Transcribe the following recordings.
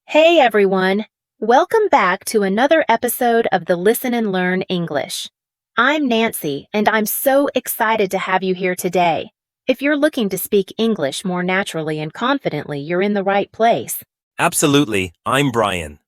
Hey everyone! Welcome back to another episode of the Listen and Learn English. I'm Nancy, and I'm so excited to have you here today. If you're looking to speak English more naturally and confidently, you're in the right place. Absolutely, I'm Brian.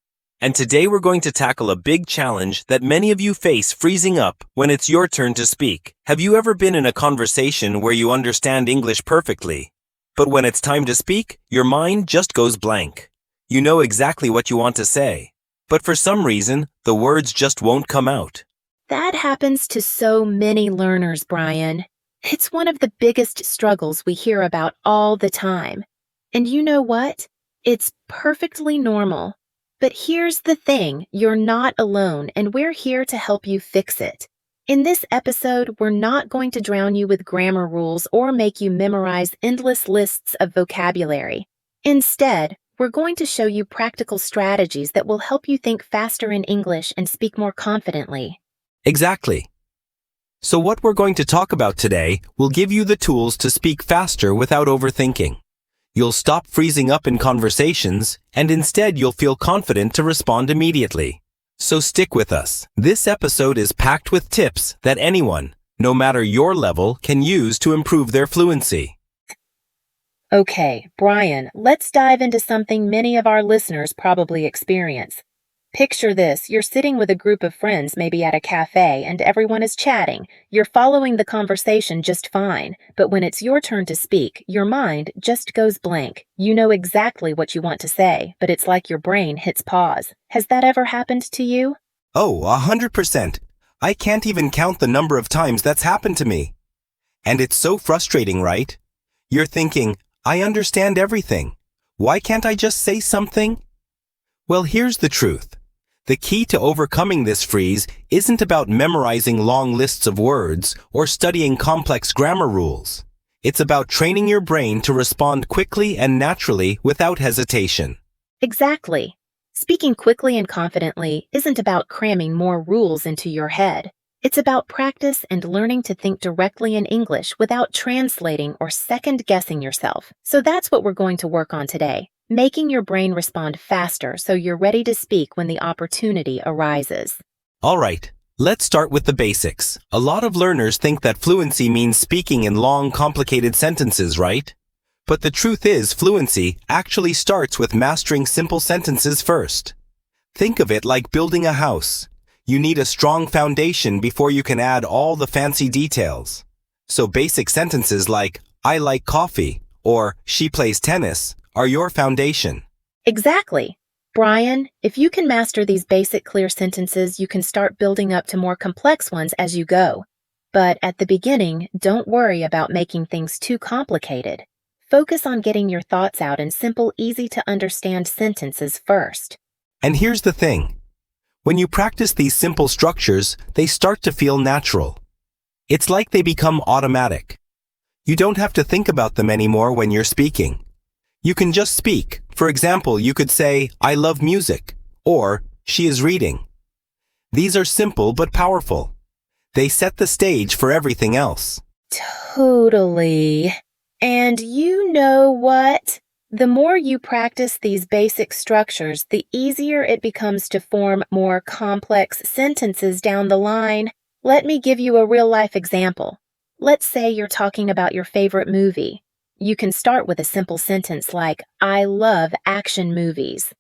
And today we're going to tackle a big challenge that many of you face freezing up when it's your turn to speak. Have you ever been in a conversation where you understand English perfectly, but when it's time to speak, your mind just goes blank? You know exactly what you want to say, but for some reason, the words just won't come out. That happens to so many learners, Brian. It's one of the biggest struggles we hear about all the time. And you know what? It's perfectly normal. But here's the thing, you're not alone, and we're here to help you fix it. In this episode, we're not going to drown you with grammar rules or make you memorize endless lists of vocabulary. Instead, we're going to show you practical strategies that will help you think faster in English and speak more confidently. Exactly. So what we're going to talk about today will give you the tools to speak faster without overthinking. You'll stop freezing up in conversations, and instead you'll feel confident to respond immediately. So stick with us. This episode is packed with tips that anyone, no matter your level, can use to improve their fluency. Okay, Brian, let's dive into something many of our listeners probably experience. Picture this, you're sitting with a group of friends, maybe at a cafe, and everyone is chatting. You're following the conversation just fine, but when it's your turn to speak, your mind just goes blank. You know exactly what you want to say, but it's like your brain hits pause. Has that ever happened to you? Oh, 100%. I can't even count the number of times that's happened to me. And it's so frustrating, right? You're thinking, I understand everything. Why can't I just say something? Well, here's the truth. The key to overcoming this freeze isn't about memorizing long lists of words or studying complex grammar rules. It's about training your brain to respond quickly and naturally without hesitation. Exactly. Speaking quickly and confidently isn't about cramming more rules into your head. It's about practice and learning to think directly in English without translating or second-guessing yourself. So that's what we're going to work on today, making your brain respond faster so you're ready to speak when the opportunity arises. All right, let's start with the basics. A lot of learners think that fluency means speaking in long, complicated sentences, right? But the truth is, fluency actually starts with mastering simple sentences first. Think of it like building a house. You need a strong foundation before you can add all the fancy details. So basic sentences like, I like coffee, or she plays tennis, are your foundation. Exactly. Brian, if you can master these basic clear sentences, you can start building up to more complex ones as you go. But at the beginning, don't worry about making things too complicated. Focus on getting your thoughts out in simple, easy-to-understand sentences first. And here's the thing. When you practice these simple structures, they start to feel natural. It's like they become automatic. You don't have to think about them anymore when you're speaking. You can just speak. For example, you could say, I love music, or she is reading. These are simple but powerful. They set the stage for everything else. Totally. And you know what? The more you practice these basic structures, the easier it becomes to form more complex sentences down the line. Let me give you a real-life example. Let's say you're talking about your favorite movie. You can start with a simple sentence like, I love action movies.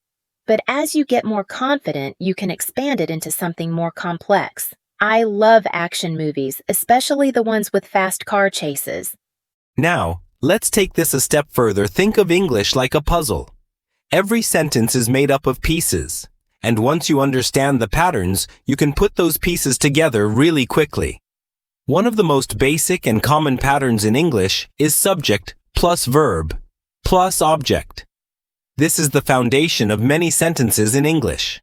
But as you get more confident, you can expand it into something more complex. I love action movies, especially the ones with fast car chases. Now, let's take this a step further. Think of English like a puzzle. Every sentence is made up of pieces, and once you understand the patterns, you can put those pieces together really quickly. One of the most basic and common patterns in English is subject plus verb plus object. This is the foundation of many sentences in English.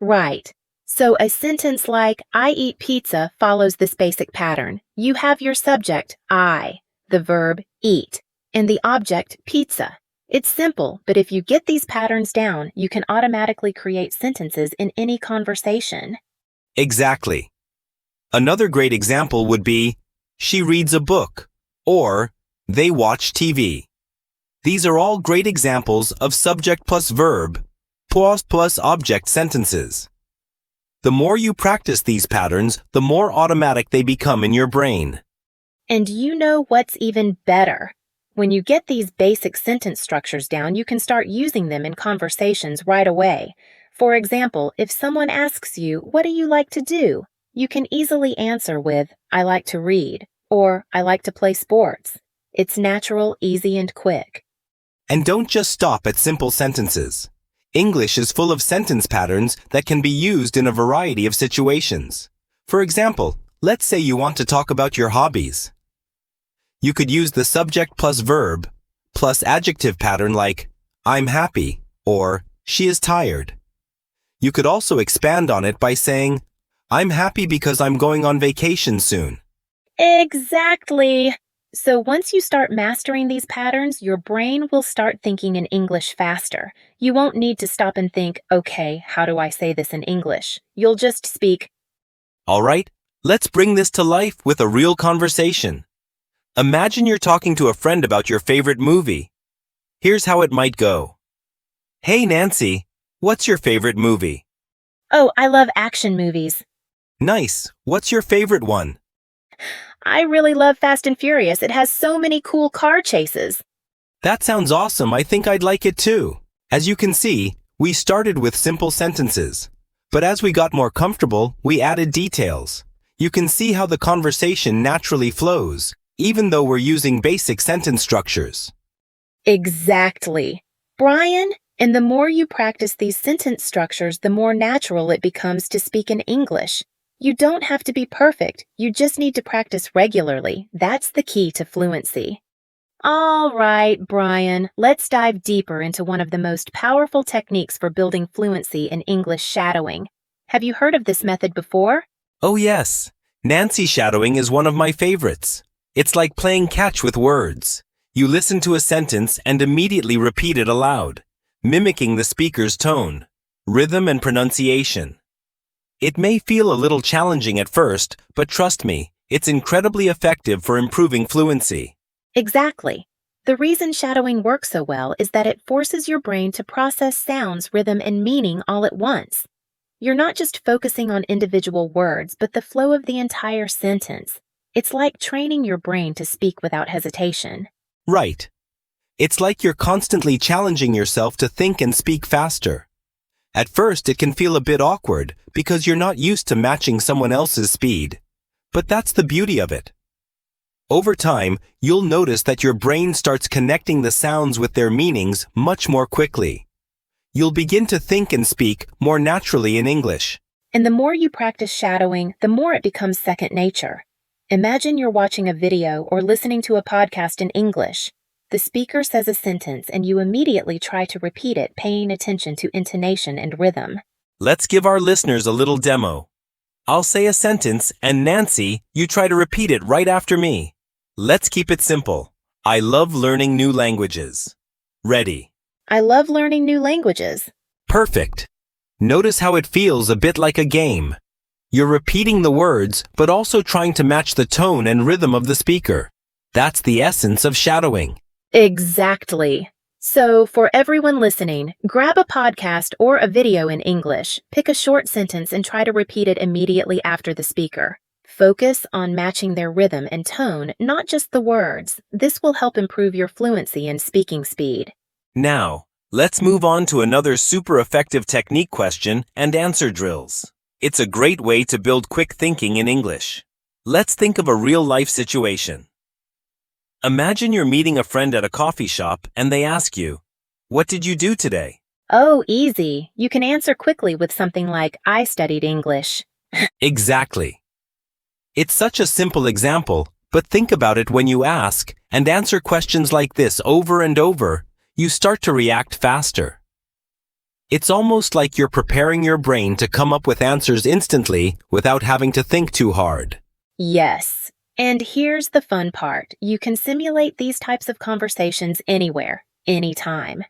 Right. So a sentence like, I eat pizza follows this basic pattern. You have your subject, I, the verb, eat, and the object, pizza. It's simple, but if you get these patterns down, you can automatically create sentences in any conversation. Exactly. Another great example would be, she reads a book, or they watch TV. These are all great examples of subject plus verb pause plus object sentences. The more you practice these patterns, the more automatic they become in your brain. And you know what's even better? When you get these basic sentence structures down, you can start using them in conversations right away. For example, if someone asks you, "What do you like to do?" you can easily answer with, "I like to read," or "I like to play sports." It's natural, easy, and quick. And don't just stop at simple sentences. English is full of sentence patterns that can be used in a variety of situations. For example, let's say you want to talk about your hobbies. You could use the subject plus verb plus adjective pattern like, "I'm happy," or "she is tired." You could also expand on it by saying, "I'm happy because I'm going on vacation soon." Exactly. So once you start mastering these patterns, your brain will start thinking in English faster. You won't need to stop and think, "Okay, how do I say this in English?" You'll just speak. All right, let's bring this to life with a real conversation. Imagine you're talking to a friend about your favorite movie. Here's how it might go. "Hey Nancy, what's your favorite movie?" "Oh, I love action movies." "Nice, what's your favorite one?" "I really love Fast and Furious. It has so many cool car chases." "That sounds awesome, I think I'd like it too." As you can see, we started with simple sentences. But as we got more comfortable, we added details. You can see how the conversation naturally flows, even though we're using basic sentence structures. Exactly. Brian, and the more you practice these sentence structures, the more natural it becomes to speak in English. You don't have to be perfect. You just need to practice regularly. That's the key to fluency. All right, Brian, let's dive deeper into one of the most powerful techniques for building fluency in English: shadowing. Have you heard of this method before? Oh yes, Nancy shadowing is one of my favorites. It's like playing catch with words. You listen to a sentence and immediately repeat it aloud, mimicking the speaker's tone, rhythm, and pronunciation. It may feel a little challenging at first, but trust me, it's incredibly effective for improving fluency. Exactly. The reason shadowing works so well is that it forces your brain to process sounds, rhythm, and meaning all at once. You're not just focusing on individual words, but the flow of the entire sentence. It's like training your brain to speak without hesitation. Right. It's like you're constantly challenging yourself to think and speak faster. At first, it can feel a bit awkward because you're not used to matching someone else's speed. But that's the beauty of it. Over time, you'll notice that your brain starts connecting the sounds with their meanings much more quickly. You'll begin to think and speak more naturally in English. And the more you practice shadowing, the more it becomes second nature. Imagine you're watching a video or listening to a podcast in English. The speaker says a sentence and you immediately try to repeat it, paying attention to intonation and rhythm. Let's give our listeners a little demo. I'll say a sentence and Nancy, you try to repeat it right after me. Let's keep it simple. I love learning new languages. Ready? I love learning new languages. Perfect. Notice how it feels a bit like a game. You're repeating the words, but also trying to match the tone and rhythm of the speaker. That's the essence of shadowing. Exactly. So, for everyone listening, grab a podcast or a video in English, pick a short sentence and try to repeat it immediately after the speaker. Focus on matching their rhythm and tone, not just the words. This will help improve your fluency and speaking speed. Now, let's move on to another super effective technique question and answer drills. It's a great way to build quick thinking in English. Let's think of a real-life situation. Imagine you're meeting a friend at a coffee shop and they ask you, "What did you do today?" Oh, easy. You can answer quickly with something like, "I studied English." Exactly. It's such a simple example, but think about it when you ask and answer questions like this over and over, you start to react faster. It's almost like you're preparing your brain to come up with answers instantly without having to think too hard. Yes. And here's the fun part. You can simulate these types of conversations anywhere, anytime.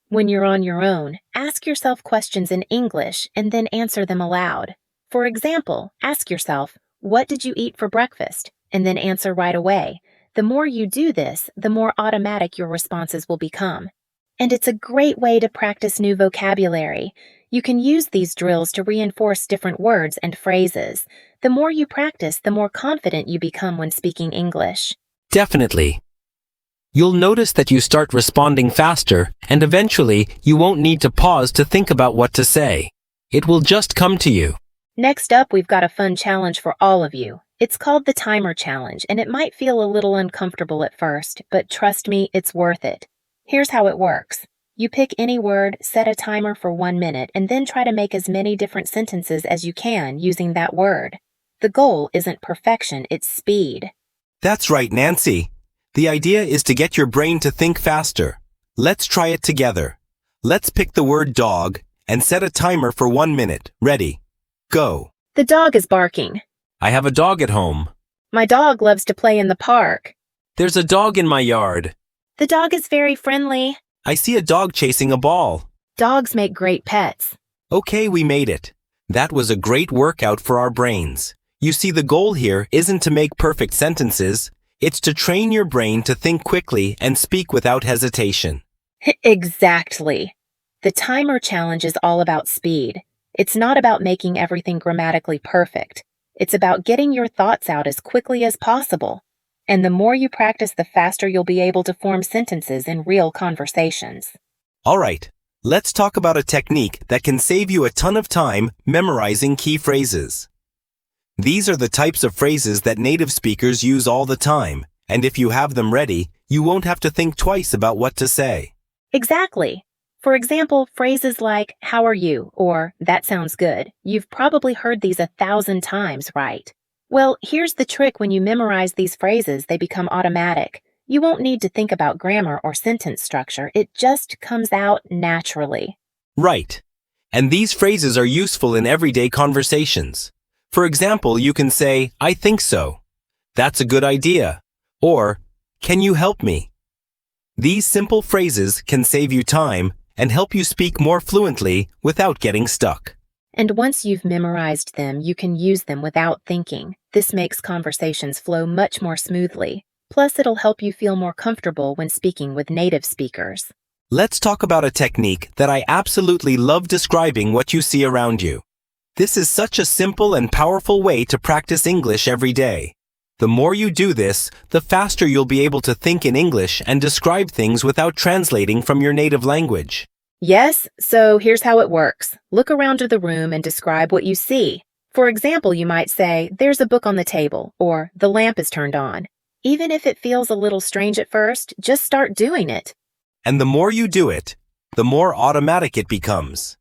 When you're on your own, ask yourself questions in English and then answer them aloud. For example, ask yourself, "What did you eat for breakfast?" and then answer right away. The more you do this, the more automatic your responses will become. And it's a great way to practice new vocabulary. You can use these drills to reinforce different words and phrases. The more you practice, the more confident you become when speaking English. Definitely. You'll notice that you start responding faster, and eventually, you won't need to pause to think about what to say. It will just come to you. Next up, we've got a fun challenge for all of you. It's called the Timer Challenge, and it might feel a little uncomfortable at first, but trust me, it's worth it. Here's how it works. You pick any word, set a timer for 1 minute, and then try to make as many different sentences as you can using that word. The goal isn't perfection, it's speed. That's right, Nancy. The idea is to get your brain to think faster. Let's try it together. Let's pick the word dog and set a timer for 1 minute. Ready? Go. The dog is barking. I have a dog at home. My dog loves to play in the park. There's a dog in my yard. The dog is very friendly. I see a dog chasing a ball. Dogs make great pets. Okay, we made it. That was a great workout for our brains. You see, the goal here isn't to make perfect sentences. It's to train your brain to think quickly and speak without hesitation. Exactly. The Timer Challenge is all about speed. It's not about making everything grammatically perfect. It's about getting your thoughts out as quickly as possible. And the more you practice, the faster you'll be able to form sentences in real conversations. All right, let's talk about a technique that can save you a ton of time memorizing key phrases. These are the types of phrases that native speakers use all the time, and if you have them ready, you won't have to think twice about what to say. Exactly. For example, phrases like, "How are you?" or "That sounds good." You've probably heard these 1,000 times, right? Well, here's the trick: when you memorize these phrases, they become automatic. You won't need to think about grammar or sentence structure. It just comes out naturally. Right. And these phrases are useful in everyday conversations. For example, you can say, "I think so." "That's a good idea." Or, "Can you help me?" These simple phrases can save you time and help you speak more fluently without getting stuck. And once you've memorized them, you can use them without thinking. This makes conversations flow much more smoothly. Plus, it'll help you feel more comfortable when speaking with native speakers. Let's talk about a technique that I absolutely love describing what you see around you. This is such a simple and powerful way to practice English every day. The more you do this, the faster you'll be able to think in English and describe things without translating from your native language. Yes, so here's how it works. Look around the room and describe what you see. For example, you might say, "There's a book on the table," or "The lamp is turned on." Even if it feels a little strange at first, just start doing it. And the more you do it, the more automatic it becomes.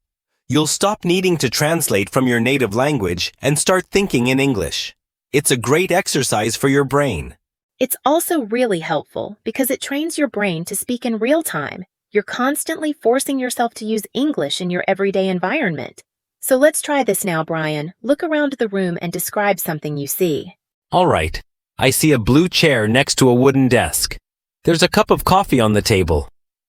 You'll stop needing to translate from your native language and start thinking in English. It's a great exercise for your brain. It's also really helpful because it trains your brain to speak in real time. You're constantly forcing yourself to use English in your everyday environment. So let's try this now, Brian. Look around the room and describe something you see. All right. I see a blue chair next to a wooden desk. There's a cup of coffee on the table.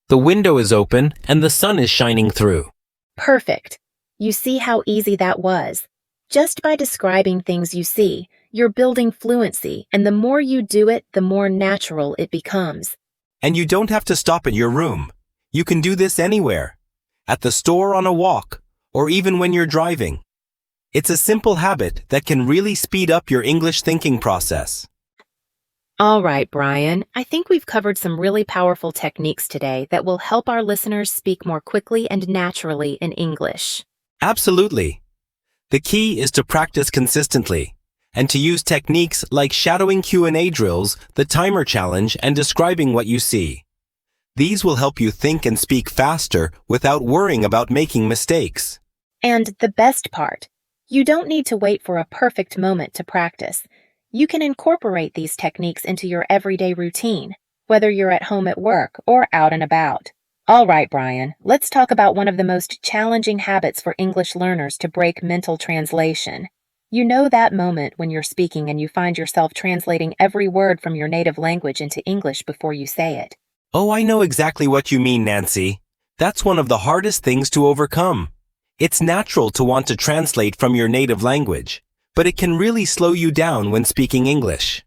The window is open and the sun is shining through. Perfect. You see how easy that was. Just by describing things you see, you're building fluency, and the more you do it, the more natural it becomes. And you don't have to stop at your room. You can do this anywhere. At the store, on a walk, or even when you're driving. It's a simple habit that can really speed up your English thinking process. All right, Brian, I think we've covered some really powerful techniques today that will help our listeners speak more quickly and naturally in English. Absolutely. The key is to practice consistently and to use techniques like shadowing Q&A drills, the timer challenge, and describing what you see. These will help you think and speak faster without worrying about making mistakes. And the best part, you don't need to wait for a perfect moment to practice. You can incorporate these techniques into your everyday routine, whether you're at home at work or out and about. All right, Brian, let's talk about one of the most challenging habits for English learners to break mental translation. You know that moment when you're speaking and you find yourself translating every word from your native language into English before you say it. Oh, I know exactly what you mean, Nancy. That's one of the hardest things to overcome. It's natural to want to translate from your native language, but it can really slow you down when speaking English.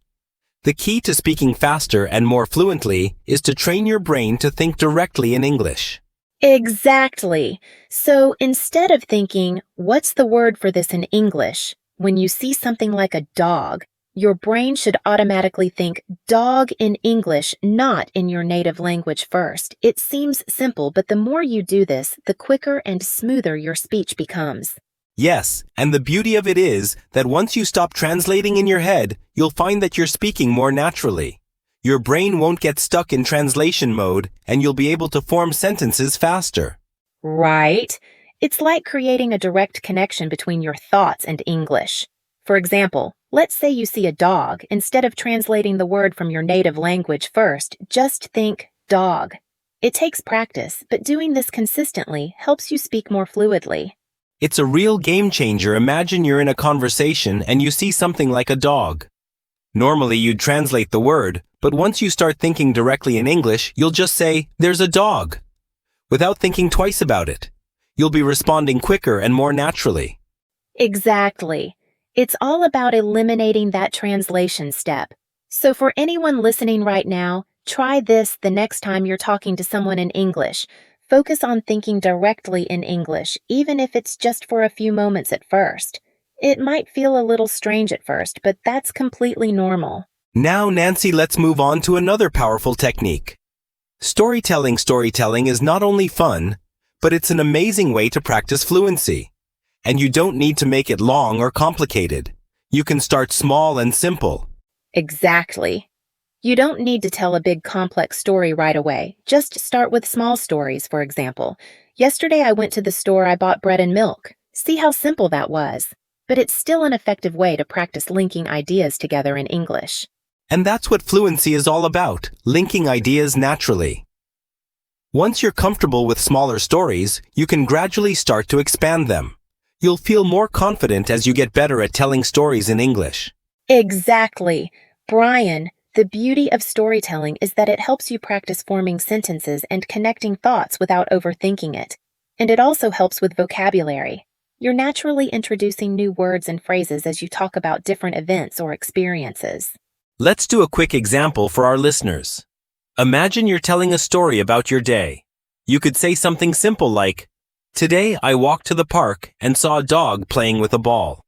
The key to speaking faster and more fluently is to train your brain to think directly in English. Exactly. So instead of thinking, what's the word for this in English? When you see something like a dog, your brain should automatically think dog in English, not in your native language first. It seems simple, but the more you do this, the quicker and smoother your speech becomes. Yes, and the beauty of it is that once you stop translating in your head, you'll find that you're speaking more naturally. Your brain won't get stuck in translation mode, and you'll be able to form sentences faster. Right? It's like creating a direct connection between your thoughts and English. For example, let's say you see a dog. Instead of translating the word from your native language first, just think dog. It takes practice, but doing this consistently helps you speak more fluidly. It's a real game changer. Imagine you're in a conversation and you see something like a dog. Normally you'd translate the word, but once you start thinking directly in English, you'll just say, "There's a dog," without thinking twice about it. You'll be responding quicker and more naturally. Exactly. It's all about eliminating that translation step. So for anyone listening right now, try this the next time you're talking to someone in English. Focus on thinking directly in English, even if it's just for a few moments at first. It might feel a little strange at first, but that's completely normal. Now, Nancy, let's move on to another powerful technique. Storytelling. Storytelling is not only fun, but it's an amazing way to practice fluency. And you don't need to make it long or complicated. You can start small and simple. Exactly. You don't need to tell a big complex story right away. Just start with small stories, for example. Yesterday I went to the store, I bought bread and milk. See how simple that was? But it's still an effective way to practice linking ideas together in English. And that's what fluency is all about, linking ideas naturally. Once you're comfortable with smaller stories, you can gradually start to expand them. You'll feel more confident as you get better at telling stories in English. Exactly. Brian, the beauty of storytelling is that it helps you practice forming sentences and connecting thoughts without overthinking it. And it also helps with vocabulary. You're naturally introducing new words and phrases as you talk about different events or experiences. Let's do a quick example for our listeners. Imagine you're telling a story about your day. You could say something simple like, "Today I walked to the park and saw a dog playing with a ball."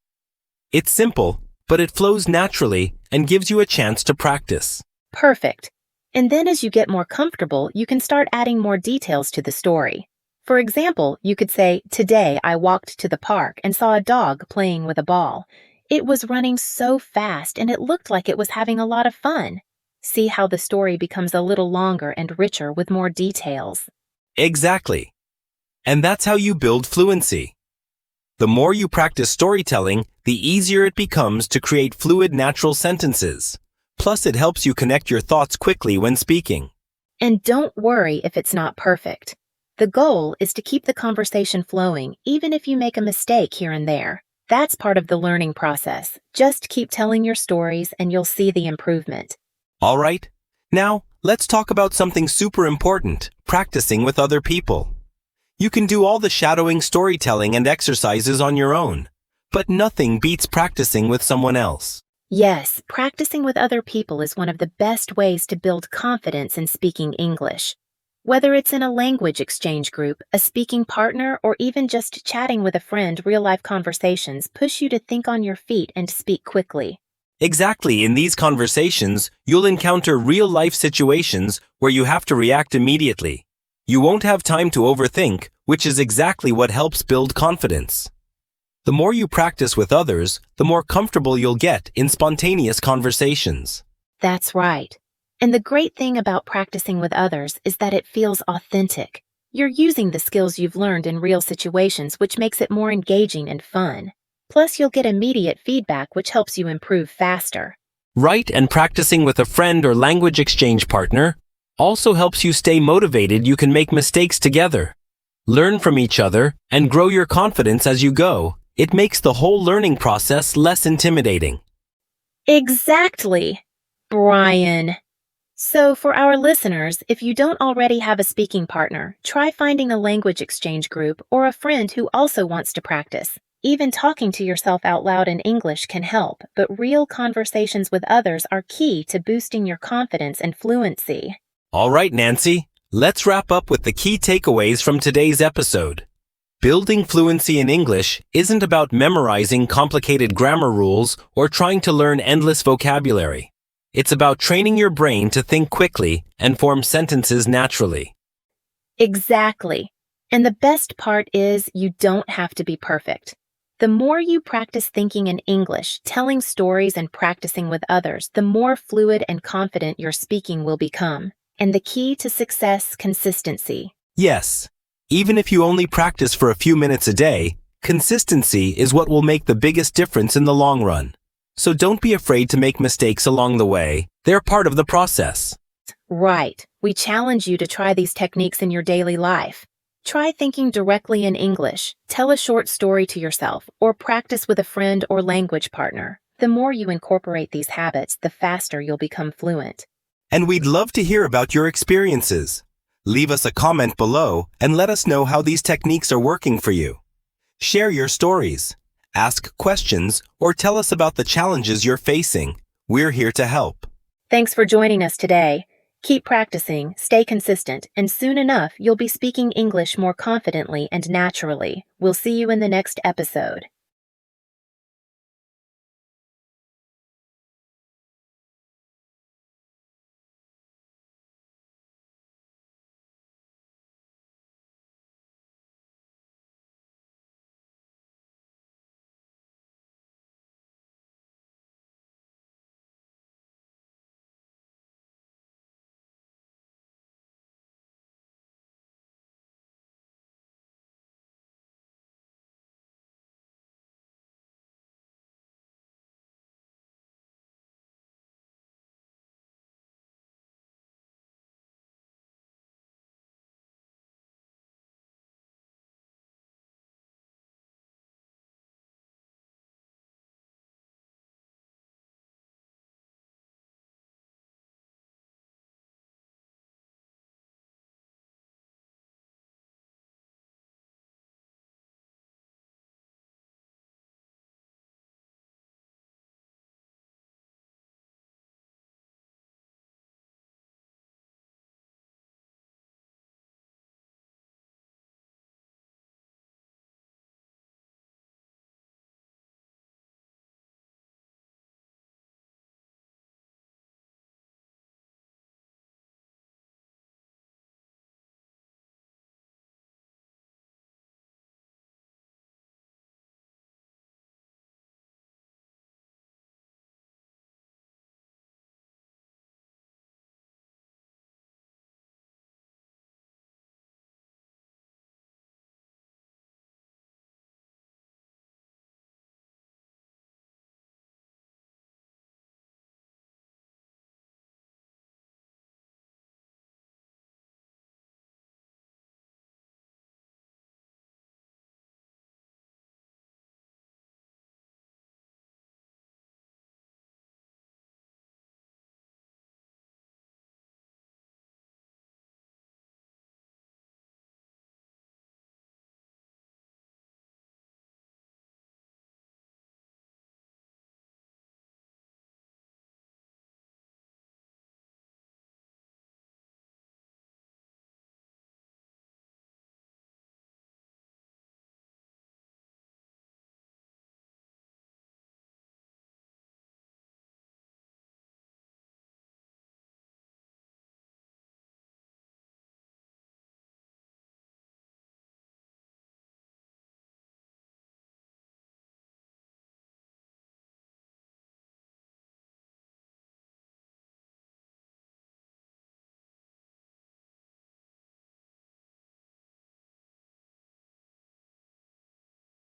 It's simple, but it flows naturally and gives you a chance to practice. Perfect. And then as you get more comfortable, you can start adding more details to the story. For example, you could say, "Today I walked to the park and saw a dog playing with a ball. It was running so fast and it looked like it was having a lot of fun." See how the story becomes a little longer and richer with more details. Exactly. And that's how you build fluency. The more you practice storytelling, the easier it becomes to create fluid, natural sentences. Plus, it helps you connect your thoughts quickly when speaking. And don't worry if it's not perfect. The goal is to keep the conversation flowing, even if you make a mistake here and there. That's part of the learning process. Just keep telling your stories and you'll see the improvement. All right. Now, let's talk about something super important, practicing with other people. You can do all the shadowing, storytelling, and exercises on your own, but nothing beats practicing with someone else. Yes, practicing with other people is one of the best ways to build confidence in speaking English. Whether it's in a language exchange group, a speaking partner, or even just chatting with a friend, real-life conversations push you to think on your feet and speak quickly. Exactly, in these conversations, you'll encounter real-life situations where you have to react immediately. You won't have time to overthink, which is exactly what helps build confidence. The more you practice with others, the more comfortable you'll get in spontaneous conversations. That's right. And the great thing about practicing with others is that it feels authentic. You're using the skills you've learned in real situations, which makes it more engaging and fun. Plus, you'll get immediate feedback, which helps you improve faster. Right, and practicing with a friend or language exchange partner also helps you stay motivated. You can make mistakes together, learn from each other, and grow your confidence as you go. It makes the whole learning process less intimidating. Exactly, Brian. So for our listeners, if you don't already have a speaking partner, try finding a language exchange group or a friend who also wants to practice. Even talking to yourself out loud in English can help, but real conversations with others are key to boosting your confidence and fluency. All right, Nancy, let's wrap up with the key takeaways from today's episode. Building fluency in English isn't about memorizing complicated grammar rules or trying to learn endless vocabulary. It's about training your brain to think quickly and form sentences naturally. Exactly. And the best part is you don't have to be perfect. The more you practice thinking in English, telling stories, and practicing with others, the more fluid and confident your speaking will become. And the key to success, consistency. Yes, even if you only practice for a few minutes a day, consistency is what will make the biggest difference in the long run. So don't be afraid to make mistakes along the way. They're part of the process. Right. We challenge you to try these techniques in your daily life. Try thinking directly in English, tell a short story to yourself, or practice with a friend or language partner. The more you incorporate these habits, the faster you'll become fluent. And we'd love to hear about your experiences. Leave us a comment below and let us know how these techniques are working for you. Share your stories, ask questions, or tell us about the challenges you're facing. We're here to help. Thanks for joining us today. Keep practicing, stay consistent, and soon enough, you'll be speaking English more confidently and naturally. We'll see you in the next episode.